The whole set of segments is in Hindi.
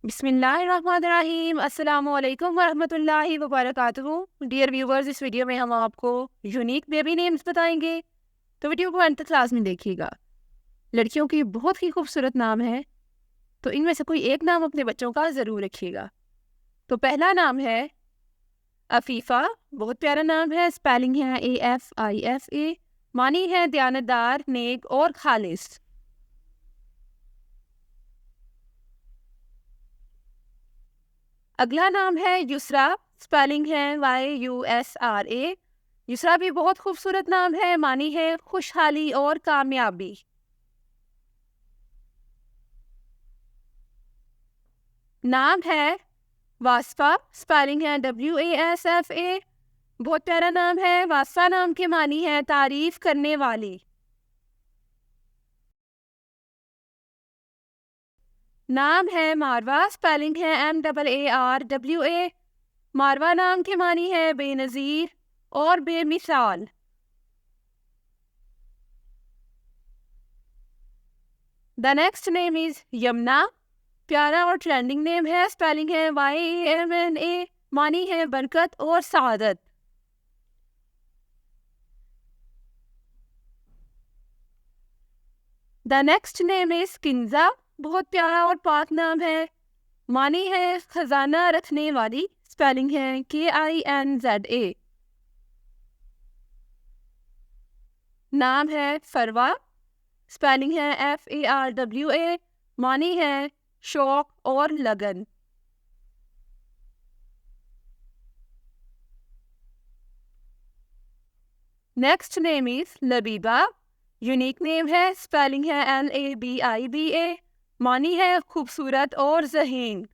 बिस्मिल्लाहिर्रहमानिर्रहीम अस्सलामु अलैकुम वरहमतुल्लाहि वबरकातुहू। डियर व्यूवर्स, इस वीडियो में हम आपको यूनिक बेबी नेम्स बताएंगे, तो वीडियो को अंत तक क्लास में देखिएगा। लड़कियों की बहुत ही खूबसूरत नाम है, तो इनमें से कोई एक नाम अपने बच्चों का ज़रूर रखिएगा। तो पहला नाम है अफीफ़ा। बहुत प्यारा नाम है, स्पेलिंग है AFIFA। मानी है दयानतदार, नेक और खालिस। अगला नाम है युसरा, स्पेलिंग है YUSRA। युसरा भी बहुत खूबसूरत नाम है, मानी है खुशहाली और कामयाबी। नाम है वास्फा, स्पेलिंग है WASFA। बहुत प्यारा नाम है, वास्फा नाम के मानी है तारीफ करने वाली। नाम है मारवा, स्पेलिंग है MAARWA। मारवा नाम के मानी है बेनज़ीर और बेमिसाल। The next name is Yamuna. प्यारा और ट्रेंडिंग नेम है, स्पेलिंग है YAMNA। मानी है बरकत और सआदत। The next name is Kinza. बहुत प्यारा और पाक नाम है, मानी है खजाना रखने वाली। स्पेलिंग है KINZA। नाम है फरवा, स्पेलिंग है FARWA। मानी है शौक और लगन। Next name is Labiba. Unique name है, स्पेलिंग है LABIBA। मानी है खूबसूरत और ज़हीन।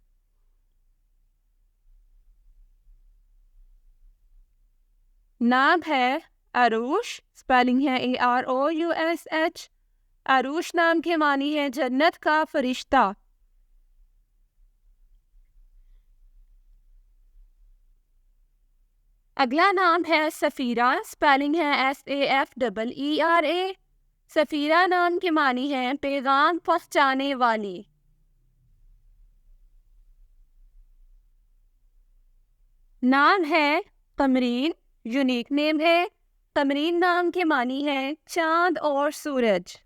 नाम है अरूश, स्पेलिंग है AROUSH। अरूश नाम के मानी है जन्नत का फरिश्ता। अगला नाम है सफ़ीरा, स्पेलिंग है SAFEERA। सफ़ीरा नाम के मानी है पैगाम पहुंचाने वाली। नाम है कमरीन। यूनिक नेम है, कमरीन नाम के मानी है चांद और सूरज।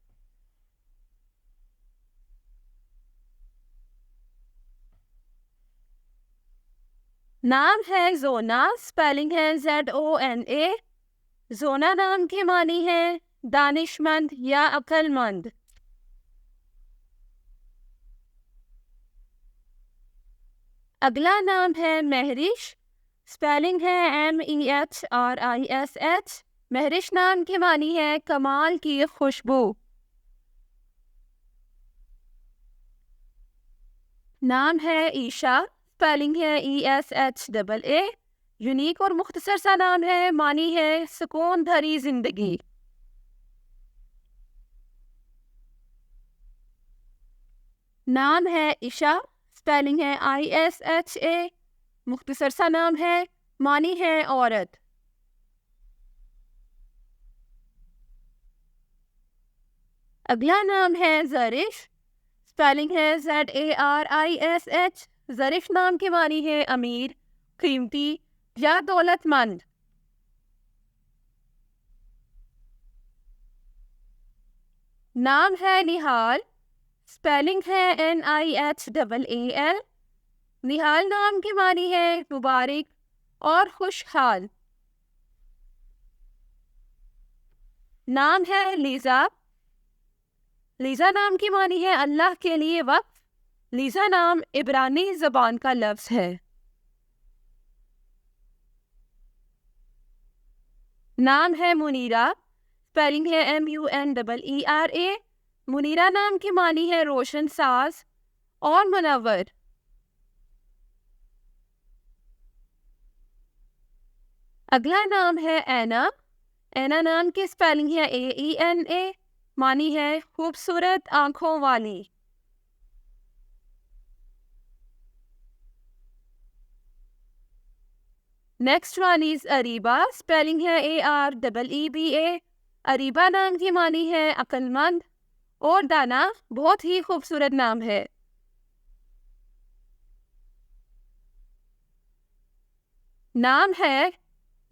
नाम है जोना, स्पेलिंग है ZONA। जोना नाम के मानी है दानिशमंद या अक्लमंद। अगला नाम है महरिश, स्पेलिंग है MEHRISH। महरिश नाम के मानी है कमाल की खुशबू। नाम है ईशा, स्पेलिंग है ESHAA। यूनिक और मुख्तसर सा नाम है, मानी है सुकून भरी जिंदगी। नाम है ईशा, स्पेलिंग है ISHA। मुख्तसर सा नाम है, मानी है औरत। अगला नाम है जरिश, स्पेलिंग है ZARISH। जरिश नाम के मानी है अमीर, कीमती या दौलतमंद। नाम है निहाल, स्पेलिंग है NIHAAL। निहाल नाम की मानी है मुबारक और खुशहाल। नाम है लीजा। लीजा नाम की मानी है अल्लाह के लिए वक्फ। लीजा नाम इब्रानी ज़बान का लफ्ज़ है। नाम है मुनीरा, स्पेलिंग है MUNEERA। मुनीरा नाम की मानी है रोशन साज और मुनव्वर। अगला नाम है ऐना। ऐना नाम की स्पेलिंग है AENA। मानी है खूबसूरत आंखों वाली। Next one is Areeba, spelling है AREEBA। अरीबा नाम की मानी है अक्लमंद और दाना। बहुत ही खूबसूरत नाम है। नाम है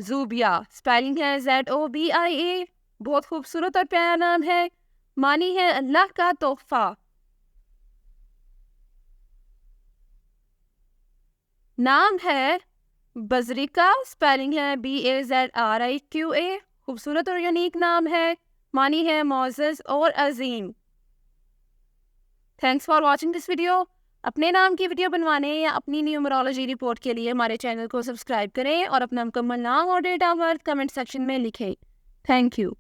ज़ूबिया, स्पेलिंग है ZOBIA। बहुत खूबसूरत और प्यारा नाम है। मानी है अल्लाह का तोहफा। नाम है बजरिका, स्पेलिंग है BAZRIQA। खूबसूरत और यूनिक नाम है। मानी है मोअज़्ज़ज़ और अजीम। Thanks for watching this video. अपने नाम की वीडियो बनवाने या अपनी न्यूमरोलॉजी रिपोर्ट के लिए हमारे चैनल को सब्सक्राइब करें और अपना मुकम्मल नाम और date of birth comment section में लिखें। Thank you.